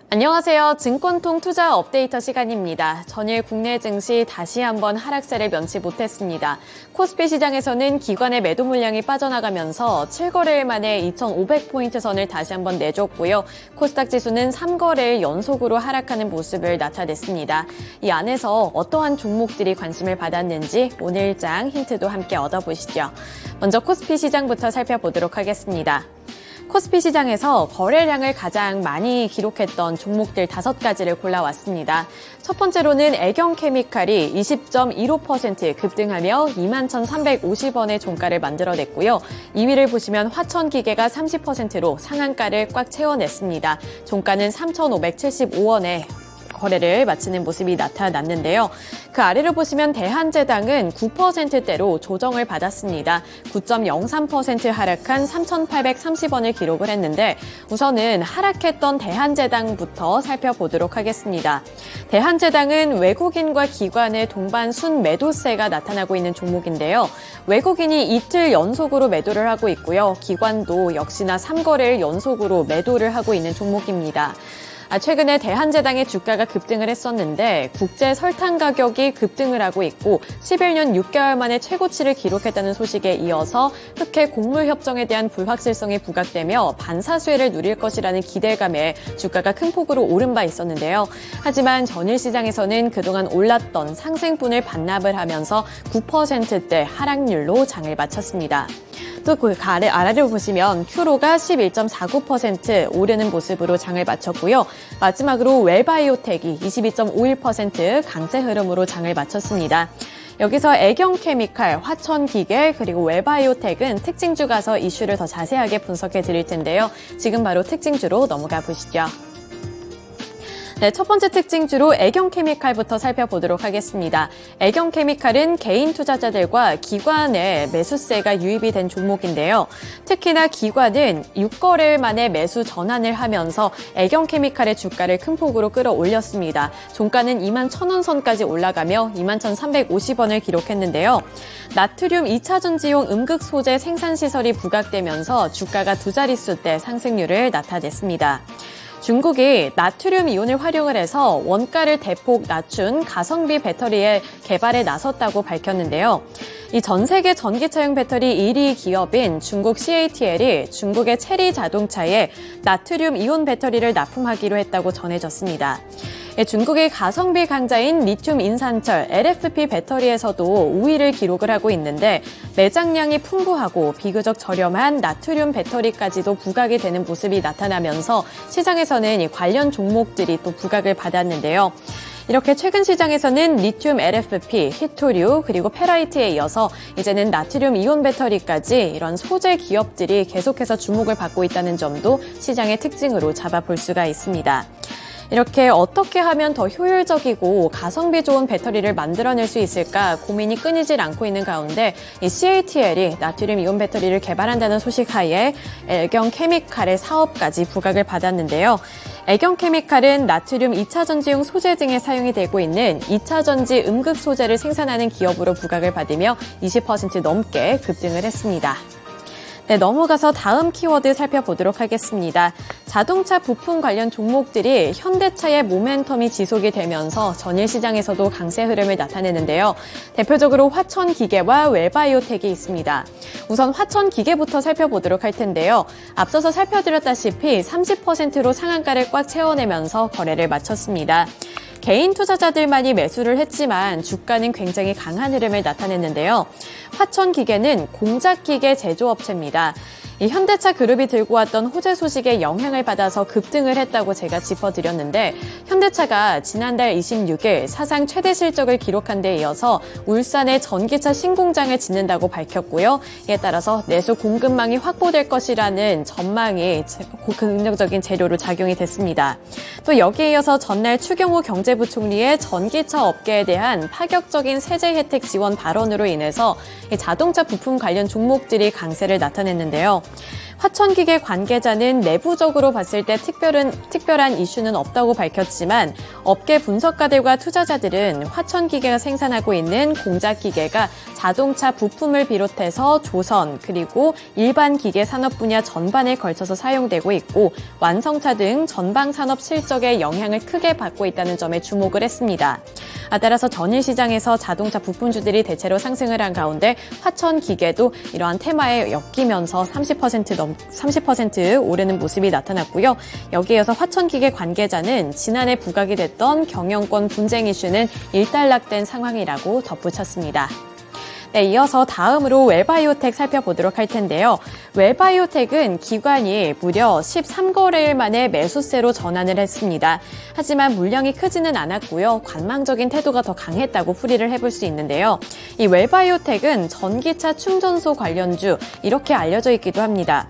안녕하세요. 증권통 투자 업데이터 시간입니다. 전일 국내 증시 다시 한번 하락세를 면치 못했습니다. 코스피 시장에서는 기관의 매도 물량이 빠져나가면서 7거래일 만에 2,500포인트 선을 다시 한번 내줬고요. 코스닥 지수는 3거래일 연속으로 하락하는 모습을 나타냈습니다. 이 안에서 어떠한 종목들이 관심을 받았는지 오늘장 힌트도 함께 얻어보시죠. 먼저 코스피 시장부터 살펴보도록 하겠습니다. 코스피 시장에서 거래량을 가장 많이 기록했던 종목들 5가지를 골라왔습니다. 첫 번째로는 애경케미칼이 20.15% 급등하며 21,350원의 종가를 만들어냈고요. 2위를 보시면 화천기계가 30%로 상한가를 꽉 채워냈습니다. 종가는 3,575원에 거래를 마치는 모습이 나타났는데요. 그 아래로 보시면 대한제당은 9%대로 조정을 받았습니다. 9.03% 하락한 3,830원을 기록을 했는데 우선은 하락했던 대한제당부터 살펴보도록 하겠습니다. 대한제당은 외국인과 기관의 동반 순매도세가 나타나고 있는 종목인데요. 외국인이 이틀 연속으로 매도를 하고 있고요. 기관도 역시나 3거래일 연속으로 매도를 하고 있는 종목입니다. 최근에 대한제당의 주가가 급등을 했었는데 국제 설탕 가격이 급등을 하고 있고 11년 6개월 만에 최고치를 기록했다는 소식에 이어서 흑해 곡물 협정에 대한 불확실성이 부각되며 반사수혜를 누릴 것이라는 기대감에 주가가 큰 폭으로 오른 바 있었는데요. 하지만 전일 시장에서는 그동안 올랐던 상승분을 반납을 하면서 9%대 하락률로 장을 마쳤습니다. 또 그 아래로 보시면 큐로가 11.49% 오르는 모습으로 장을 마쳤고요. 마지막으로 웰바이오텍이 22.51% 강세 흐름으로 장을 마쳤습니다. 여기서 애경케미칼, 화천기계, 그리고 웰바이오텍은 특징주 가서 이슈를 더 자세하게 분석해 드릴 텐데요. 지금 바로 특징주로 넘어가 보시죠. 네, 첫 번째 특징주로 애경케미칼부터 살펴보도록 하겠습니다. 애경케미칼은 개인 투자자들과 기관의 매수세가 유입이 된 종목인데요. 특히나 기관은 6거래일 만에 매수 전환을 하면서 애경케미칼의 주가를 큰 폭으로 끌어올렸습니다. 종가는 21,000원 선까지 올라가며 21,350원을 기록했는데요. 나트륨 2차 전지용 음극 소재 생산 시설이 부각되면서 주가가 두 자릿수대 상승률을 나타냈습니다. 중국이 나트륨 이온을 활용을 해서 원가를 대폭 낮춘 가성비 배터리의 개발에 나섰다고 밝혔는데요. 이 전 세계 전기차용 배터리 1위 기업인 중국 CATL이 중국의 체리 자동차에 나트륨 이온 배터리를 납품하기로 했다고 전해졌습니다. 중국의 가성비 강자인 리튬 인산철 LFP 배터리에서도 우위를 기록을 하고 있는데 매장량이 풍부하고 비교적 저렴한 나트륨 배터리까지도 부각이 되는 모습이 나타나면서 시장에서는 이 관련 종목들이 또 부각을 받았는데요. 이렇게 최근 시장에서는 리튬 LFP, 히토류, 그리고 페라이트에 이어서 이제는 나트륨 이온 배터리까지 이런 소재 기업들이 계속해서 주목을 받고 있다는 점도 시장의 특징으로 잡아볼 수가 있습니다. 이렇게 어떻게 하면 더 효율적이고 가성비 좋은 배터리를 만들어낼 수 있을까 고민이 끊이질 않고 있는 가운데 이 CATL이 나트륨 이온 배터리를 개발한다는 소식 하에 애경케미칼의 사업까지 부각을 받았는데요. 애경케미칼은 나트륨 2차 전지용 소재 등에 사용이 되고 있는 2차 전지 음극 소재를 생산하는 기업으로 부각을 받으며 20% 넘게 급등을 했습니다. 네, 넘어가서 다음 키워드 살펴보도록 하겠습니다. 자동차 부품 관련 종목들이 현대차의 모멘텀이 지속이 되면서 전일 시장에서도 강세 흐름을 나타내는데요. 대표적으로 화천기계와 웰바이오텍이 있습니다. 우선 화천기계부터 살펴보도록 할 텐데요. 앞서서 살펴드렸다시피 30%로 상한가를 꽉 채워내면서 거래를 마쳤습니다. 개인 투자자들만이 매수를 했지만 주가는 굉장히 강한 흐름을 나타냈는데요. 화천기계는 공작기계 제조업체입니다. 이 현대차 그룹이 들고 왔던 호재 소식에 영향을 받아서 급등을 했다고 제가 짚어드렸는데 현대차가 지난달 26일 사상 최대 실적을 기록한 데 이어서 울산에 전기차 신공장을 짓는다고 밝혔고요. 이에 따라서 내수 공급망이 확보될 것이라는 전망이 긍정적인 재료로 작용이 됐습니다. 또 여기에 이어서 전날 추경호 경제부총리의 전기차 업계에 대한 파격적인 세제 혜택 지원 발언으로 인해서 자동차 부품 관련 종목들이 강세를 나타냈는데요. 화천기계 관계자는 내부적으로 봤을 때 특별한 이슈는 없다고 밝혔지만 업계 분석가들과 투자자들은 화천기계가 생산하고 있는 공작기계가 자동차 부품을 비롯해서 조선 그리고 일반 기계 산업 분야 전반에 걸쳐서 사용되고 있고 완성차 등 전방 산업 실적에 영향을 크게 받고 있다는 점에 주목을 했습니다. 따라서 전일 시장에서 자동차 부품주들이 대체로 상승을 한 가운데 화천기계도 이러한 테마에 엮이면서 30% 오르는 모습이 나타났고요. 여기에 이어서 화천기계 관계자는 지난해 부각이 됐던 경영권 분쟁 이슈는 일단락된 상황이라고 덧붙였습니다. 네, 이어서 다음으로 웰바이오텍 살펴보도록 할 텐데요. 웰바이오텍은 기관이 무려 13거래일 만에 매수세로 전환을 했습니다. 하지만 물량이 크지는 않았고요. 관망적인 태도가 더 강했다고 풀이를 해볼 수 있는데요. 이 웰바이오텍은 전기차 충전소 관련주 이렇게 알려져 있기도 합니다.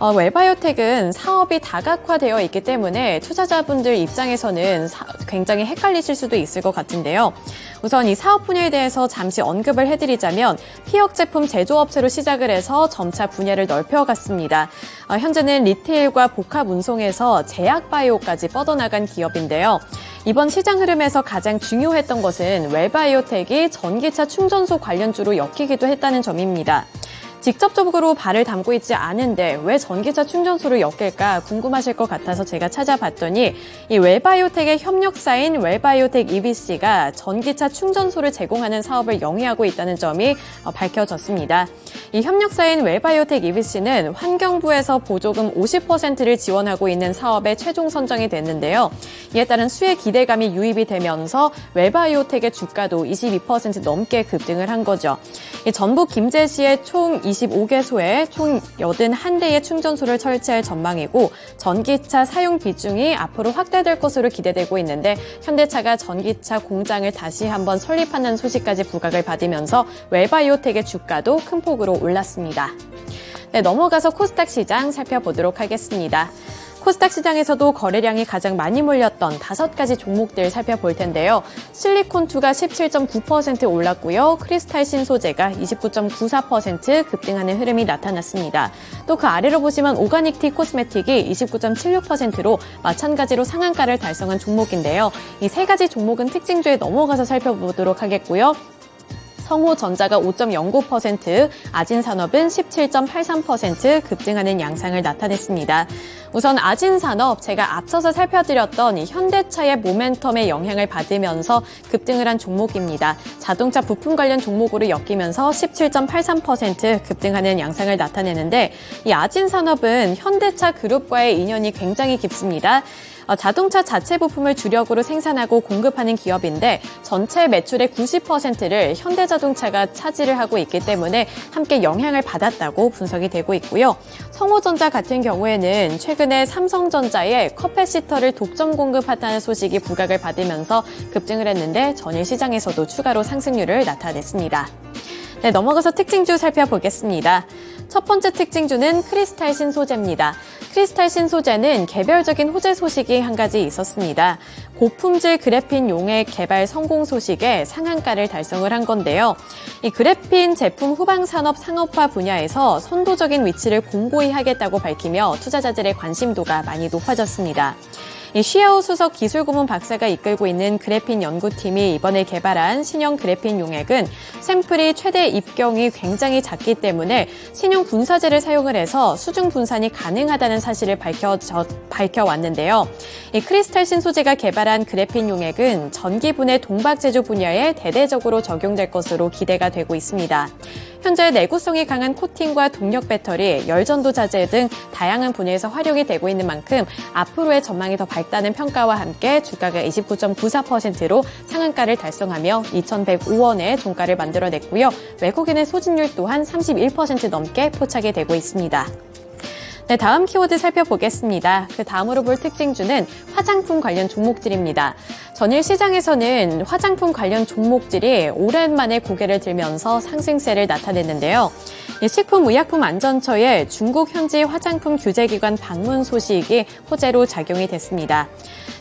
웰바이오텍은 사업이 다각화되어 있기 때문에 투자자분들 입장에서는 굉장히 헷갈리실 수도 있을 것 같은데요. 우선 이 사업 분야에 대해서 잠시 언급을 해드리자면 피혁 제품 제조업체로 시작을 해서 점차 분야를 넓혀갔습니다. 현재는 리테일과 복합 운송에서 제약바이오까지 뻗어나간 기업인데요. 이번 시장 흐름에서 가장 중요했던 것은 웰바이오텍이 전기차 충전소 관련주로 엮이기도 했다는 점입니다. 직접적으로 발을 담고 있지 않은데 왜 전기차 충전소를 엮일까 궁금하실 것 같아서 제가 찾아봤더니 이 웰바이오텍의 협력사인 웰바이오텍 EVC가 전기차 충전소를 제공하는 사업을 영위하고 있다는 점이 밝혀졌습니다. 이 협력사인 웰바이오텍 EVC는 환경부에서 보조금 50%를 지원하고 있는 사업에 최종 선정이 됐는데요. 이에 따른 수혜 기대감이 유입이 되면서 웰바이오텍의 주가도 22% 넘게 급등을 한 거죠. 이 전북 김제시의 총 25개소에 총 81대의 충전소를 설치할 전망이고 전기차 사용 비중이 앞으로 확대될 것으로 기대되고 있는데 현대차가 전기차 공장을 다시 한번 설립하는 소식까지 부각을 받으면서 웰바이오텍의 주가도 큰 폭으로 올랐습니다. 네, 넘어가서 코스닥 시장 살펴보도록 하겠습니다. 코스닥 시장에서도 거래량이 가장 많이 몰렸던 5가지 종목들 살펴볼 텐데요. 실리콘2가 17.9% 올랐고요. 크리스탈 신소재가 29.94% 급등하는 흐름이 나타났습니다. 또 그 아래로 보시면 오가닉티 코스메틱이 29.76%로 마찬가지로 상한가를 달성한 종목인데요. 이 세 가지 종목은 특징주에 넘어가서 살펴보도록 하겠고요. 성호전자가 5.09%, 아진산업은 17.83% 급등하는 양상을 나타냈습니다. 우선 아진산업, 제가 앞서서 살펴드렸던 이 현대차의 모멘텀의 영향을 받으면서 급등을 한 종목입니다. 자동차 부품 관련 종목으로 엮이면서 17.83% 급등하는 양상을 나타내는데 이 아진산업은 현대차 그룹과의 인연이 굉장히 깊습니다. 자동차 자체 부품을 주력으로 생산하고 공급하는 기업인데 전체 매출의 90%를 현대자동차가 차지를 하고 있기 때문에 함께 영향을 받았다고 분석이 되고 있고요. 성호전자 같은 경우에는 최근에 삼성전자에 커패시터를 독점 공급한다는 소식이 부각을 받으면서 급등을 했는데 전일 시장에서도 추가로 상승률을 나타냈습니다. 네, 넘어가서 특징주 살펴보겠습니다. 첫 번째 특징주는 크리스탈 신소재입니다. 크리스탈 신소재는 개별적인 호재 소식이 한 가지 있었습니다. 고품질 그래핀 용액 개발 성공 소식에 상한가를 달성을 한 건데요. 이 그래핀 제품 후방 산업 상업화 분야에서 선도적인 위치를 공고히 하겠다고 밝히며 투자자들의 관심도가 많이 높아졌습니다. 이 쉬아오 수석 기술고문 박사가 이끌고 있는 그래핀 연구팀이 이번에 개발한 신형 그래핀 용액은 샘플이 최대 입경이 굉장히 작기 때문에 신형 분사제를 사용을 해서 수중 분산이 가능하다는 사실을 밝혀왔는데요. 이 크리스탈 신소재가 개발한 그래핀 용액은 전기분해 동박 제조 분야에 대대적으로 적용될 것으로 기대가 되고 있습니다. 현재 내구성이 강한 코팅과 동력 배터리, 열전도 자재 등 다양한 분야에서 활용이 되고 있는 만큼 앞으로의 전망이 더 밝다는 평가와 함께 주가가 29.94%로 상한가를 달성하며 2,105원의 종가를 만들어냈고요. 외국인의 소진율 또한 31% 넘게 포착이 되고 있습니다. 네, 다음 키워드 살펴보겠습니다. 그 다음으로 볼 특징주는 화장품 관련 종목들입니다. 전일 시장에서는 화장품 관련 종목들이 오랜만에 고개를 들면서 상승세를 나타냈는데요. 식품의약품안전처의 중국 현지 화장품 규제기관 방문 소식이 호재로 작용이 됐습니다.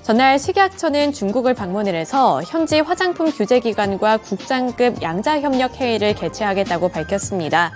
전날 식약처는 중국을 방문을 해서 현지 화장품 규제기관과 국장급 양자협력 회의를 개최하겠다고 밝혔습니다.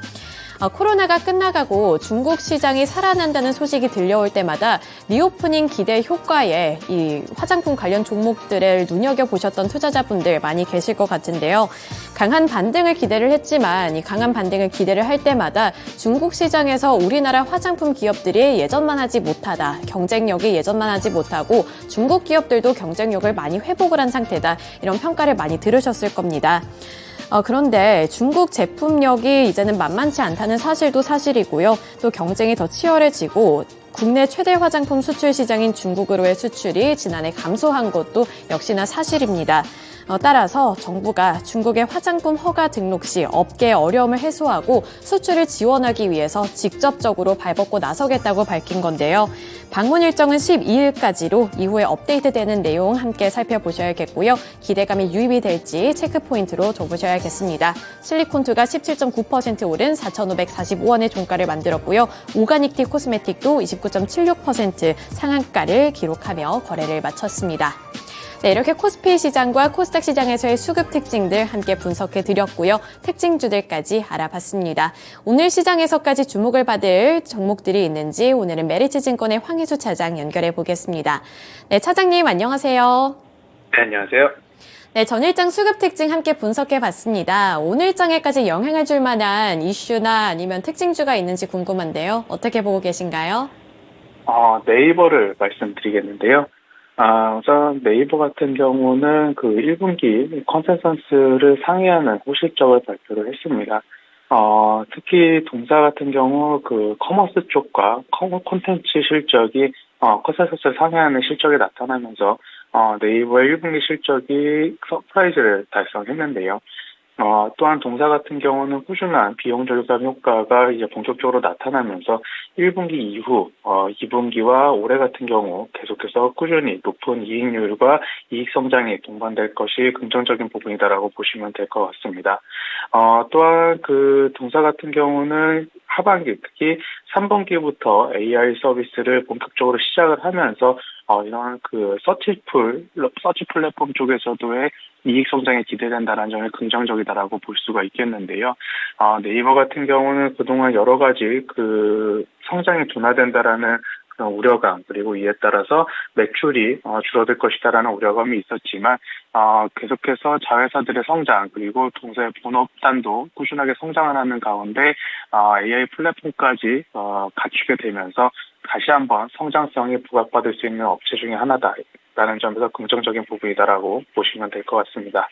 코로나가 끝나가고 중국 시장이 살아난다는 소식이 들려올 때마다 리오프닝 기대 효과에 이 화장품 관련 종목들을 눈여겨보셨던 투자자분들 많이 계실 것 같은데요. 강한 반등을 기대를 했지만 이 강한 반등을 기대를 할 때마다 중국 시장에서 우리나라 화장품 기업들이 예전만 하지 못하다, 경쟁력이 예전만 하지 못하고 중국 기업들도 경쟁력을 많이 회복을 한 상태다, 이런 평가를 많이 들으셨을 겁니다. 그런데 중국 제품력이 이제는 만만치 않다는 사실도 사실이고요. 또 경쟁이 더 치열해지고 국내 최대 화장품 수출 시장인 중국으로의 수출이 지난해 감소한 것도 역시나 사실입니다. 따라서 정부가 중국의 화장품 허가 등록 시 업계의 어려움을 해소하고 수출을 지원하기 위해서 직접적으로 발벗고 나서겠다고 밝힌 건데요. 방문 일정은 12일까지로 이후에 업데이트되는 내용 함께 살펴보셔야겠고요. 기대감이 유입이 될지 체크포인트로 둬보셔야겠습니다. 실리콘투가 17.9% 오른 4,545원의 종가를 만들었고요. 오가닉티 코스메틱도 29.76% 상한가를 기록하며 거래를 마쳤습니다. 네, 이렇게 코스피 시장과 코스닥 시장에서의 수급 특징들 함께 분석해 드렸고요. 특징주들까지 알아봤습니다. 오늘 시장에서까지 주목을 받을 종목들이 있는지 오늘은 메리츠증권의 황희수 차장 연결해 보겠습니다. 네, 차장님 안녕하세요. 네, 안녕하세요. 네, 전일장 수급 특징 함께 분석해 봤습니다. 오늘장에까지 영향을 줄 만한 이슈나 아니면 특징주가 있는지 궁금한데요. 어떻게 보고 계신가요? 네이버를 말씀드리겠는데요. 우선 네이버 같은 경우는 그 1분기 컨센서스를 상회하는 호실적을 발표를 했습니다. 특히 동사 같은 경우 그 커머스 쪽과 콘텐츠 실적이 컨센서스를 상회하는 실적이 나타나면서 네이버의 1분기 실적이 서프라이즈를 달성했는데요. 또한 동사 같은 경우는 꾸준한 비용 절감 효과가 이제 본격적으로 나타나면서 1분기 이후 2분기와 올해 같은 경우 계속해서 꾸준히 높은 이익률과 이익 성장이 동반될 것이 긍정적인 부분이다라고 보시면 될 것 같습니다. 또한 그 동사 같은 경우는 하반기 특히 3분기부터 AI 서비스를 본격적으로 시작을 하면서 이런 그 서치 플랫폼 쪽에서도의 이익 성장이 기대된다는 점이 긍정적이다라고 볼 수가 있겠는데요. 네이버 같은 경우는 그동안 여러 가지 그 성장이 둔화된다라는 그런 우려감, 그리고 이에 따라서 매출이 줄어들 것이다라는 우려감이 있었지만 계속해서 자회사들의 성장, 그리고 동사의 본업단도 꾸준하게 성장을 하는 가운데 AI 플랫폼까지 갖추게 되면서 다시 한번 성장성이 부각받을 수 있는 업체 중에 하나다라는 점에서 긍정적인 부분이다라고 보시면 될 것 같습니다.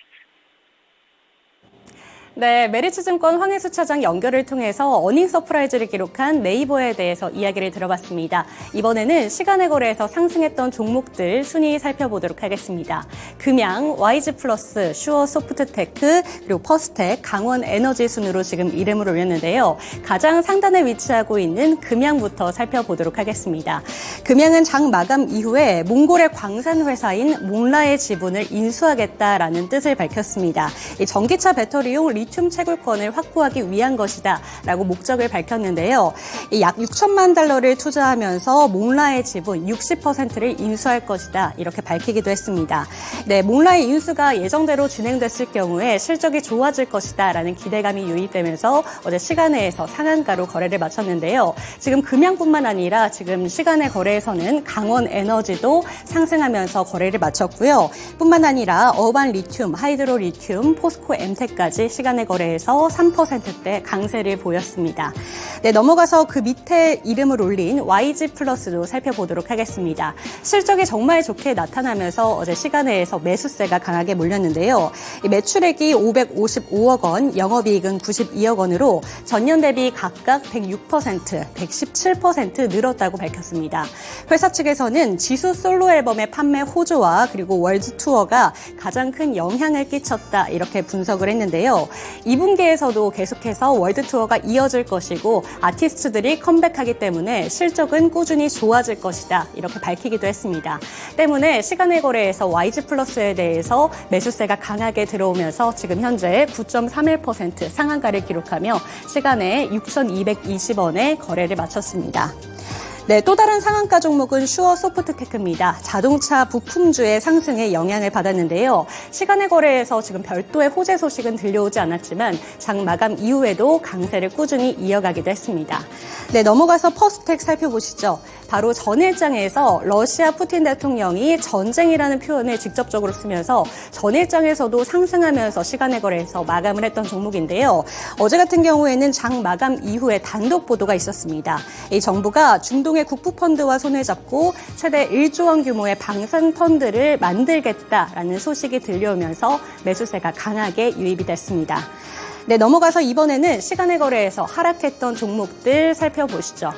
네, 메리츠증권 황혜수 차장 연결을 통해서 어닝 서프라이즈를 기록한 네이버에 대해서 이야기를 들어봤습니다. 이번에는 시간의 거래에서 상승했던 종목들 순위 살펴보도록 하겠습니다. 금양, YG플러스, 슈어소프트테크, 그리고 퍼스텍, 강원에너지 순으로 지금 이름을 올렸는데요. 가장 상단에 위치하고 있는 금양부터 살펴보도록 하겠습니다. 금양은 장 마감 이후에 몽골의 광산 회사인 몽라의 지분을 인수하겠다라는 뜻을 밝혔습니다. 이 전기차 배터리용 리튬 채굴권을 확보하기 위한 것이다라고 목적을 밝혔는데요. 약 6천만 달러를 투자하면서 몽라의 지분 60%를 인수할 것이다, 이렇게 밝히기도 했습니다. 네, 몽라의 인수가 예정대로 진행됐을 경우에 실적이 좋아질 것이다라는 기대감이 유입되면서 어제 시간외에서 상한가로 거래를 마쳤는데요. 지금 금양뿐만 아니라 지금 시간의 거래에서는 강원에너지도 상승하면서 거래를 마쳤고요. 뿐만 아니라 어반 리튬, 하이드로 리튬, 포스코 엠텍까지 시간의 거래에서 3%대 강세를 보였습니다. 네, 넘어가서 그 밑에 이름을 올린 YG 플러스도 살펴보도록 하겠습니다. 실적이 정말 좋게 나타나면서 어제 시간외에서 매수세가 강하게 몰렸는데요. 이 매출액이 555억 원, 영업이익은 92억 원으로 전년 대비 각각 106%, 117% 늘었다고 밝혔습니다. 회사 측에서는 지수 솔로 앨범의 판매 호조와 그리고 월드 투어가 가장 큰 영향을 끼쳤다, 이렇게 분석을 했는데요. 2분기에서도 계속해서 월드 투어가 이어질 것이고 아티스트들이 컴백하기 때문에 실적은 꾸준히 좋아질 것이다, 이렇게 밝히기도 했습니다. 때문에 시간의 거래에서 YG 플러스에 대해서 매수세가 강하게 들어오면서 지금 현재 9.31% 상한가를 기록하며 시간에 6,220원에 거래를 마쳤습니다. 네, 또 다른 상한가 종목은 슈어 소프트테크입니다. 자동차 부품주의 상승에 영향을 받았는데요. 시간의 거래에서 지금 별도의 호재 소식은 들려오지 않았지만 장 마감 이후에도 강세를 꾸준히 이어가기도 했습니다. 네, 넘어가서 퍼스텍 살펴보시죠. 바로 전일장에서 러시아 푸틴 대통령이 전쟁이라는 표현을 직접적으로 쓰면서 전일장에서도 상승하면서 시간의 거래에서 마감을 했던 종목인데요. 어제 같은 경우에는 장 마감 이후에 단독 보도가 있었습니다. 이 정부가 중동의 국부펀드와 손을 잡고 최대 1조 원 규모의 방산 펀드를 만들겠다라는 소식이 들려오면서 매수세가 강하게 유입이 됐습니다. 네, 넘어가서 이번에는 시간의 거래에서 하락했던 종목들 살펴보시죠.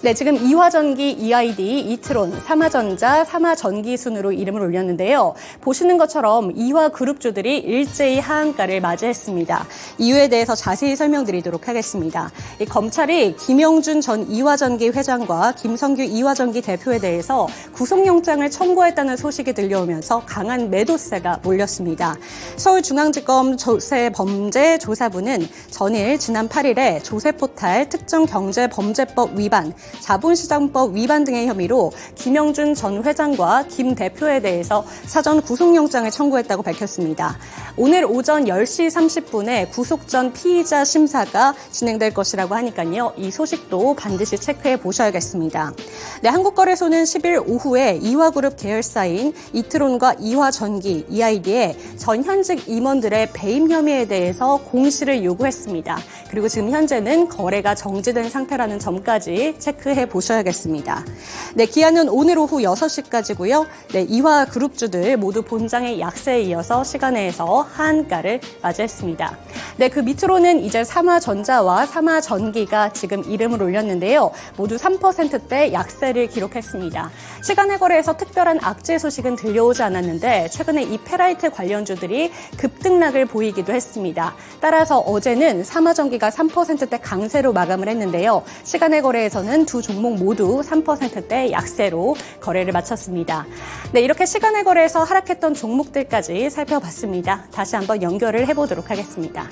네, 지금 이화전기, EID, 이트론, 삼화전자, 삼화전기 순으로 이름을 올렸는데요. 보시는 것처럼 이화그룹주들이 일제히 하한가를 맞이했습니다. 이유에 대해서 자세히 설명드리도록 하겠습니다. 검찰이 김영준 전 이화전기 회장과 김성규 이화전기 대표에 대해서 구속영장을 청구했다는 소식이 들려오면서 강한 매도세가 몰렸습니다. 서울중앙지검 조세범죄조사부는 전일 지난 8일에 조세포탈 특정경제범죄법 위반, 자본시장법 위반 등의 혐의로 김영준 전 회장과 김 대표에 대해서 사전 구속영장을 청구했다고 밝혔습니다. 오늘 오전 10시 30분에 구속 전 피의자 심사가 진행될 것이라고 하니까요. 이 소식도 반드시 체크해 보셔야겠습니다. 네, 한국거래소는 10일 오후에 이화그룹 계열사인 이트론과 이화전기, EID의 전 현직 임원들의 배임 혐의에 대해서 공시를 요구했습니다. 그리고 지금 현재는 거래가 정지된 상태라는 점까지 체크해 보셔야겠습니다. 네, 기한은 오늘 오후 6시까지고요. 네, 이화그룹주들 모두 본장의 약세에 이어서 시간에서 하한가를 맞이했습니다. 네, 그 밑으로는 이제 삼화전자와 삼화전기가 지금 이름을 올렸는데요. 모두 3%대 약세를 기록했습니다. 시간의 거래에서 특별한 악재 소식은 들려오지 않았는데 최근에 이 페라이트 관련주들이 급등락을 보이기도 했습니다. 따라서 어제는 삼화전기가 3%대 강세로 마감을 했는데요. 시간의 거래에서는 두 종목 모두 3%대 약세로 거래를 마쳤습니다. 네, 이렇게 시간의 거래에서 하락했던 종목들까지 살펴봤습니다. 다시 한번 연결을 해보도록 하겠습니다.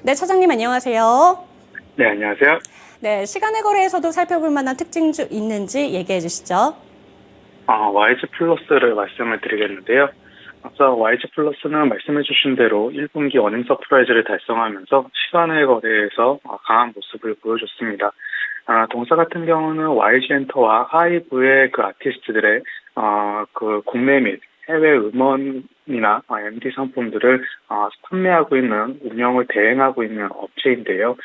네, 차장님 안녕하세요. 네, 안녕하세요. 네, 시간의 거래에서도 살펴볼 만한 특징주 있는지 얘기해 주시죠. YG 플러스를 말씀을 드리겠는데요. 앞서 YG 플러스는 말씀해 주신 대로 1분기 어닝 서프라이즈를 달성하면서 시간의 거래에서 강한 모습을 보여줬습니다. 동사 같은 경우는 YG 엔터와 하이브의 그 아티스트들의 그 국내 및 해외 음원이나 MD 상품들을 판매하고 있는, 운영을 대행하고 있는 업체인데요.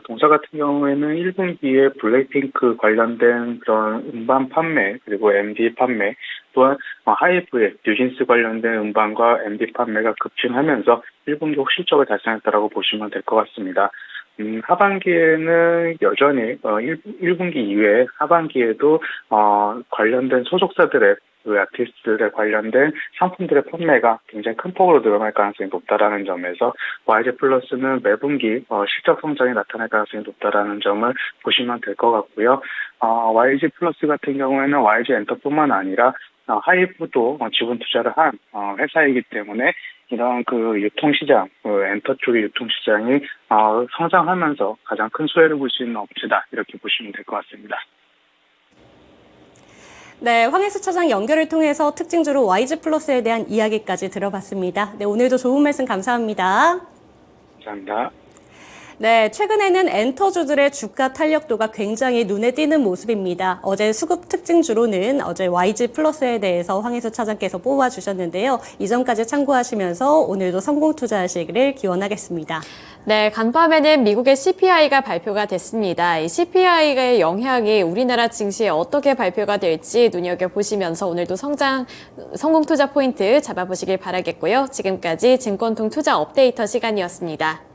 동사 같은 경우에는 1분기에 블랙핑크 관련된 그런 음반 판매, 그리고 MD 판매, 또한 하이브의 뉴진스 관련된 음반과 MD 판매가 급증하면서 1분기 실적을 달성했다라고 보시면 될 것 같습니다. 하반기에는 여전히 1분기 이외에 하반기에도 관련된 소속사들의 그 아티스트들에 관련된 상품들의 판매가 굉장히 큰 폭으로 늘어날 가능성이 높다라는 점에서 YG 플러스는 매분기 실적 성장이 나타날 가능성이 높다라는 점을 보시면 될 것 같고요. YG 플러스 같은 경우에는 YG 엔터뿐만 아니라 하이브도 지분 투자를 한 회사이기 때문에 이런 그 유통시장, 엔터 쪽의 유통시장이 성장하면서 가장 큰 수혜를 볼 수 있는 업체다, 이렇게 보시면 될 것 같습니다. 네, 황혜수 차장 연결을 통해서 특징주로 YG 플러스에 대한 이야기까지 들어봤습니다. 네, 오늘도 좋은 말씀 감사합니다. 감사합니다. 네, 최근에는 엔터주들의 주가 탄력도가 굉장히 눈에 띄는 모습입니다. 어제 수급 특징주로는 어제 YG 플러스에 대해서 황혜수 차장께서 뽑아주셨는데요. 이 점까지 참고하시면서 오늘도 성공 투자하시기를 기원하겠습니다. 네, 간밤에는 미국의 CPI가 발표가 됐습니다. 이 CPI의 영향이 우리나라 증시에 어떻게 발표가 될지 눈여겨보시면서 오늘도 성공 투자 포인트 잡아보시길 바라겠고요. 지금까지 증권통 투자 업데이터 시간이었습니다.